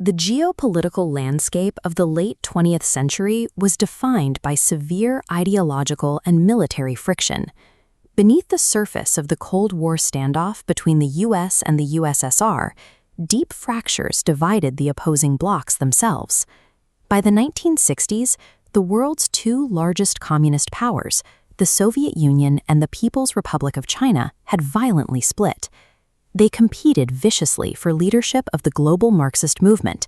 The geopolitical landscape of the late 20th century was defined by severe ideological and military friction. Beneath the surface of the Cold War standoff between the US and the USSR, deep fractures divided the opposing blocs themselves. By the 1960s, the world's two largest communist powers, the Soviet Union and the People's Republic of China, had violently split. They competed viciously for leadership of the global Marxist movement,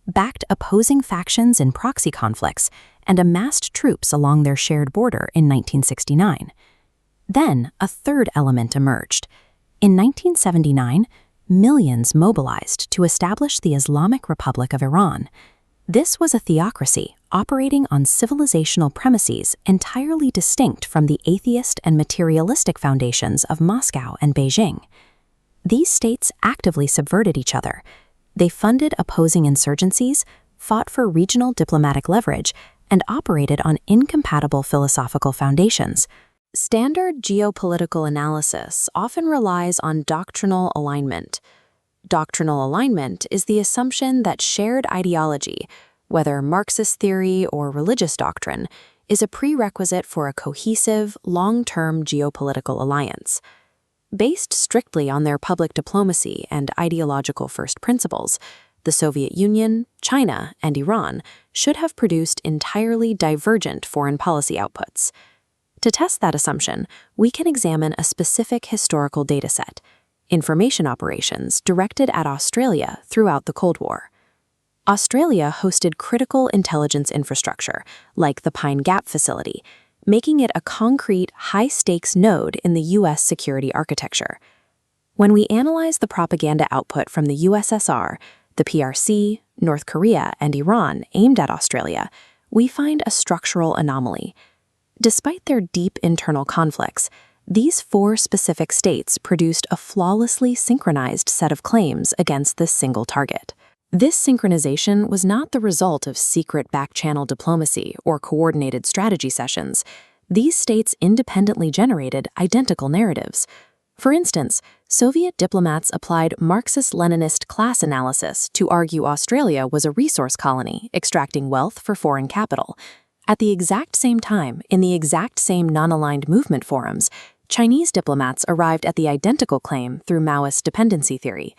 backed opposing factions in proxy conflicts, and amassed troops along their shared border in 1969. Then, a third element emerged. In 1979, millions mobilized to establish the Islamic Republic of Iran. This was a theocracy operating on civilizational premises entirely distinct from the atheist and materialistic foundations of Moscow and Beijing. These states actively subverted each other. They funded opposing insurgencies, fought for regional diplomatic leverage, and operated on incompatible philosophical foundations. Standard geopolitical analysis often relies on doctrinal alignment. Doctrinal alignment is the assumption that shared ideology, whether Marxist theory or religious doctrine, is a prerequisite for a cohesive, long-term geopolitical alliance. Based strictly on their public diplomacy and ideological first principles, the Soviet Union, China, and Iran should have produced entirely divergent foreign policy outputs. To test that assumption, we can examine a specific historical dataset: information operations directed at Australia throughout the Cold War. Australia hosted critical intelligence infrastructure, like the Pine Gap facility, making it a concrete, high-stakes node in the U.S. security architecture. When we analyze the propaganda output from the USSR, the PRC, North Korea, and Iran aimed at Australia, we find a structural anomaly. Despite their deep internal conflicts, these four specific states produced a flawlessly synchronized set of claims against this single target. This synchronization was not the result of secret back-channel diplomacy or coordinated strategy sessions. These states independently generated identical narratives. For instance, Soviet diplomats applied Marxist-Leninist class analysis to argue Australia was a resource colony extracting wealth for foreign capital. At the exact same time, in the exact same non-aligned movement forums, Chinese diplomats arrived at the identical claim through Maoist dependency theory.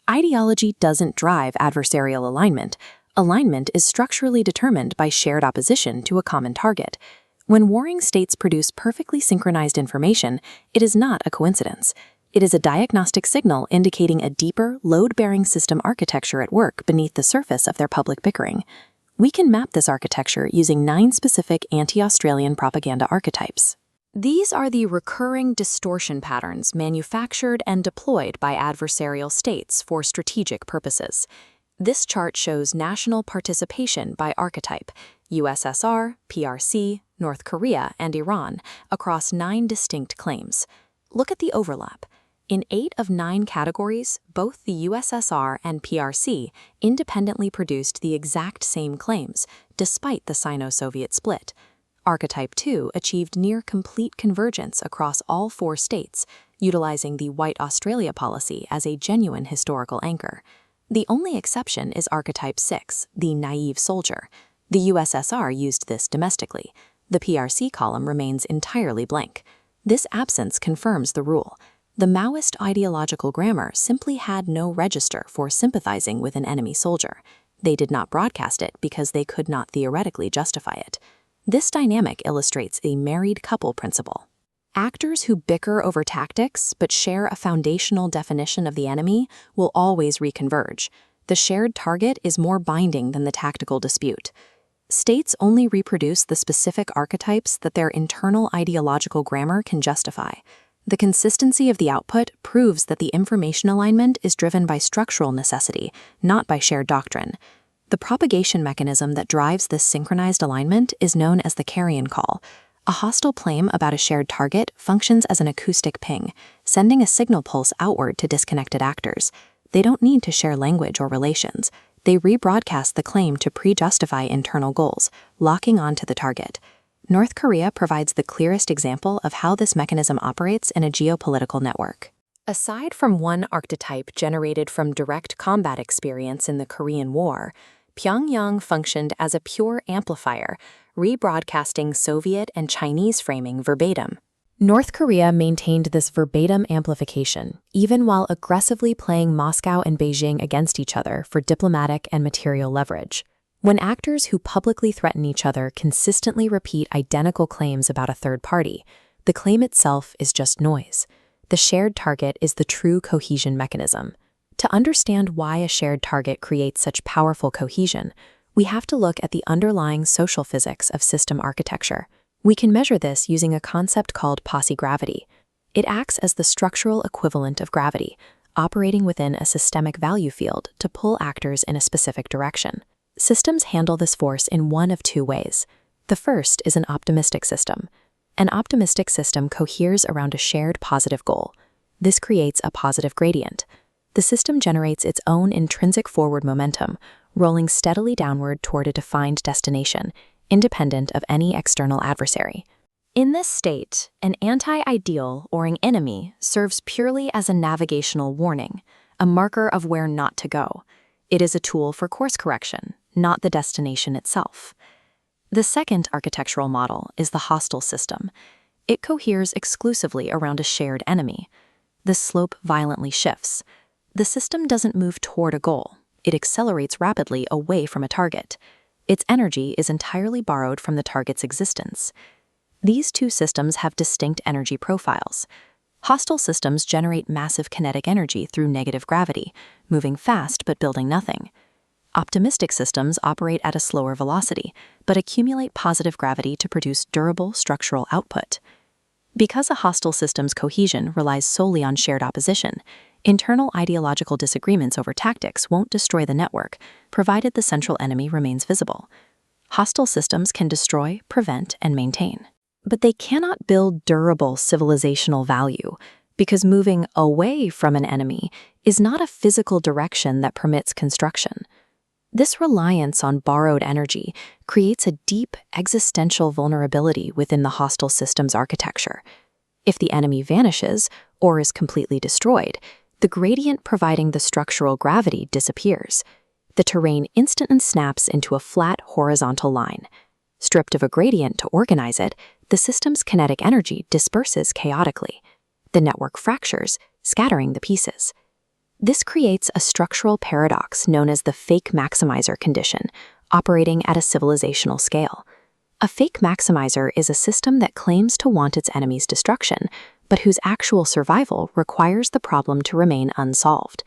Ideology doesn't drive adversarial alignment. Alignment is structurally determined by shared opposition to a common target. When warring states produce perfectly synchronized information, it is not a coincidence. It is a diagnostic signal indicating a deeper, load-bearing system architecture at work beneath the surface of their public bickering. We can map this architecture using 9 specific anti-Australian propaganda archetypes. These are the recurring distortion patterns manufactured and deployed by adversarial states for strategic purposes. This chart shows national participation by archetype: USSR, PRC, North Korea, and Iran, across 9 distinct claims. Look at the overlap. In 8 of 9 categories, both the USSR and PRC independently produced the exact same claims, despite the Sino-Soviet split. Archetype 2 achieved near-complete convergence across all 4 states, utilizing the White Australia policy as a genuine historical anchor. The only exception is Archetype 6, the naive soldier. The USSR used this domestically. The PRC column remains entirely blank. This absence confirms the rule. The Maoist ideological grammar simply had no register for sympathizing with an enemy soldier. They did not broadcast it because they could not theoretically justify it. This dynamic illustrates a married couple principle. Actors who bicker over tactics but share a foundational definition of the enemy will always reconverge. The shared target is more binding than the tactical dispute. States only reproduce the specific archetypes that their internal ideological grammar can justify. The consistency of the output proves that the information alignment is driven by structural necessity, not by shared doctrine. The propagation mechanism that drives this synchronized alignment is known as the Carrion Call. A hostile claim about a shared target functions as an acoustic ping, sending a signal pulse outward to disconnected actors. They don't need to share language or relations. They rebroadcast the claim to pre-justify internal goals, locking onto the target. North Korea provides the clearest example of how this mechanism operates in a geopolitical network. Aside from one archetype generated from direct combat experience in the Korean War, Pyongyang functioned as a pure amplifier, rebroadcasting Soviet and Chinese framing verbatim. North Korea maintained this verbatim amplification, even while aggressively playing Moscow and Beijing against each other for diplomatic and material leverage. When actors who publicly threaten each other consistently repeat identical claims about a third party, the claim itself is just noise. The shared target is the true cohesion mechanism. To understand why a shared target creates such powerful cohesion, we have to look at the underlying social physics of system architecture. We can measure this using a concept called Posigravity. It acts as the structural equivalent of gravity, operating within a systemic value field to pull actors in a specific direction. Systems handle this force in one of two ways. The first is an optimistic system. An optimistic system coheres around a shared positive goal. This creates a positive gradient. The system generates its own intrinsic forward momentum, rolling steadily downward toward a defined destination, independent of any external adversary. In this state, an anti-ideal or an enemy serves purely as a navigational warning, a marker of where not to go. It is a tool for course correction, not the destination itself. The second architectural model is the hostile system. It coheres exclusively around a shared enemy. The slope violently shifts. The system doesn't move toward a goal. It accelerates rapidly away from a target. Its energy is entirely borrowed from the target's existence. These two systems have distinct energy profiles. Hostile systems generate massive kinetic energy through negative gravity, moving fast but building nothing. Optimistic systems operate at a slower velocity, but accumulate positive gravity to produce durable structural output. Because a hostile system's cohesion relies solely on shared opposition, internal ideological disagreements over tactics won't destroy the network, provided the central enemy remains visible. Hostile systems can destroy, prevent, and maintain. But they cannot build durable civilizational value, because moving away from an enemy is not a physical direction that permits construction. This reliance on borrowed energy creates a deep existential vulnerability within the hostile system's architecture. If the enemy vanishes or is completely destroyed, the gradient providing the structural gravity disappears. The terrain instantly snaps into a flat horizontal line. Stripped of a gradient to organize it, the system's kinetic energy disperses chaotically. The network fractures, scattering the pieces. This creates a structural paradox known as the fake Maximiser condition, operating at a civilizational scale. A fake Maximiser is a system that claims to want its enemy's destruction, but whose actual survival requires the problem to remain unsolved.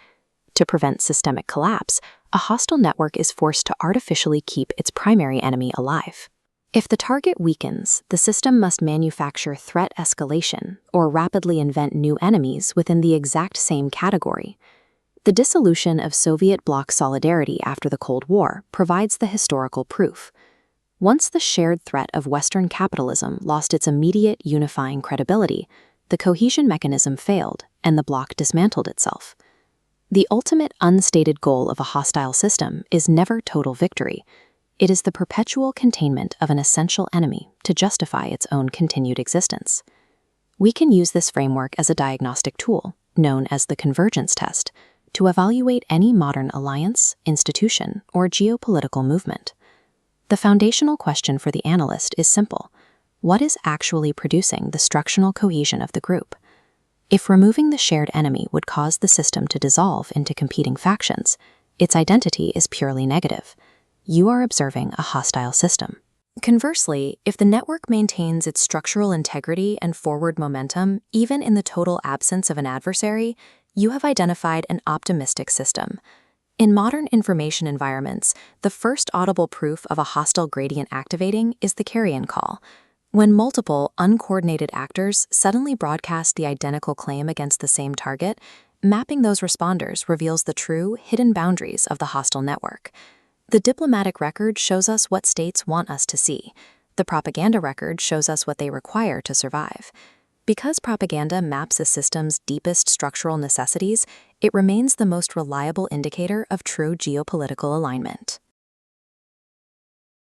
To prevent systemic collapse, a hostile network is forced to artificially keep its primary enemy alive. If the target weakens, the system must manufacture threat escalation or rapidly invent new enemies within the exact same category. The dissolution of Soviet bloc solidarity after the Cold War provides the historical proof. Once the shared threat of Western capitalism lost its immediate unifying credibility, the cohesion mechanism failed and the bloc dismantled itself. The ultimate unstated goal of a hostile system is never total victory. It is the perpetual containment of an essential enemy to justify its own continued existence. We can use this framework as a diagnostic tool, known as the Convergence test, to evaluate any modern alliance, institution, or geopolitical movement. The foundational question for the analyst is simple. What is actually producing the structural cohesion of the group? If removing the shared enemy would cause the system to dissolve into competing factions, its identity is purely negative. You are observing a hostile system. Conversely, if the network maintains its structural integrity and forward momentum, even in the total absence of an adversary, you have identified an optimistic system. In modern information environments, the first audible proof of a hostile gradient activating is the Carrion Call, when multiple, uncoordinated actors suddenly broadcast the identical claim against the same target. Mapping those responders reveals the true, hidden boundaries of the hostile network. The diplomatic record shows us what states want us to see. The propaganda record shows us what they require to survive. Because propaganda maps a system's deepest structural necessities, it remains the most reliable indicator of true geopolitical alignment.